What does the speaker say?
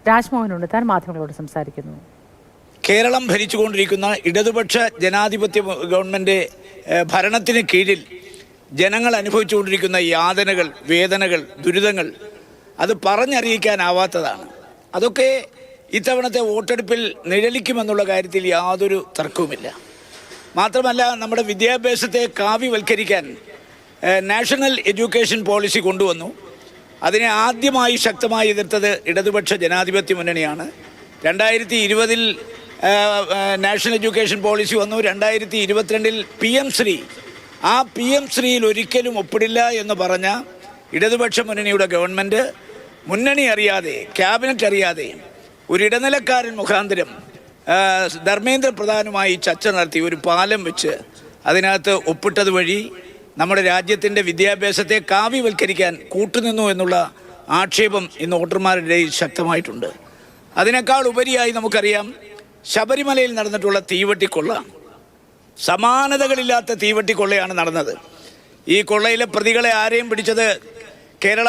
രാജ്മോഹനുണ്ട്, താൻ മാധ്യമങ്ങളോട് സംസാരിക്കുന്നു. കേരളം ഭരിച്ചുകൊണ്ടിരിക്കുന്ന ഇടതുപക്ഷ ജനാധിപത്യ ഗവൺമെൻറ് ഭരണത്തിന് കീഴിൽ ജനങ്ങൾ അനുഭവിച്ചുകൊണ്ടിരിക്കുന്ന യാതനകൾ, വേദനകൾ, ദുരിതങ്ങൾ അത് പറഞ്ഞറിയിക്കാനാവാത്തതാണ്. അതൊക്കെ ഇത്തവണത്തെ വോട്ടെടുപ്പിൽ നിഴലിക്കുമെന്നുള്ള കാര്യത്തിൽ യാതൊരു തർക്കവുമില്ല. മാത്രമല്ല, നമ്മുടെ വിദ്യാഭ്യാസത്തെ കാവ്യവൽക്കരിക്കാൻ നാഷണൽ എഡ്യൂക്കേഷൻ പോളിസി കൊണ്ടുവന്നു. അതിനെ ആദ്യമായി ശക്തമായി എതിർത്തത് ഇടതുപക്ഷ ജനാധിപത്യ മുന്നണിയാണ്. 2020 നാഷണൽ എഡ്യൂക്കേഷൻ പോളിസി വന്നു. 2022 PM ശ്രീ, ആ PM ശ്രീയിൽ ഒരിക്കലും ഒപ്പിടില്ല എന്ന് പറഞ്ഞ ഇടതുപക്ഷ മുന്നണിയുടെ ഗവൺമെൻറ് മുന്നണി അറിയാതെ, ക്യാബിനറ്റ് അറിയാതെ ഒരു ഇടനിലക്കാരൻ മുഖാന്തരം ധർമ്മേന്ദ്ര പ്രധാനുമായി ചർച്ച നടത്തി ഒരു പാലം വെച്ച് അതിനകത്ത് ഒപ്പിട്ടത് വഴി നമ്മുടെ രാജ്യത്തിൻ്റെ വിദ്യാഭ്യാസത്തെ കാവ്യവൽക്കരിക്കാൻ കൂട്ടുനിന്നു എന്നുള്ള ആക്ഷേപം ഇന്ന് വോട്ടർമാരുടെ ഇടയിൽ ശക്തമായിട്ടുണ്ട്. അതിനേക്കാൾ ഉപരിയായി നമുക്കറിയാം, ശബരിമലയിൽ നടന്നിട്ടുള്ള തീവട്ടിക്കൊള്ള സമാനതകളില്ലാത്ത തീവട്ടിക്കൊള്ളയാണ് നടന്നത്. ഈ കൊള്ളയിലെ പ്രതികളെ ആരെയും പിടിച്ചത് കേരള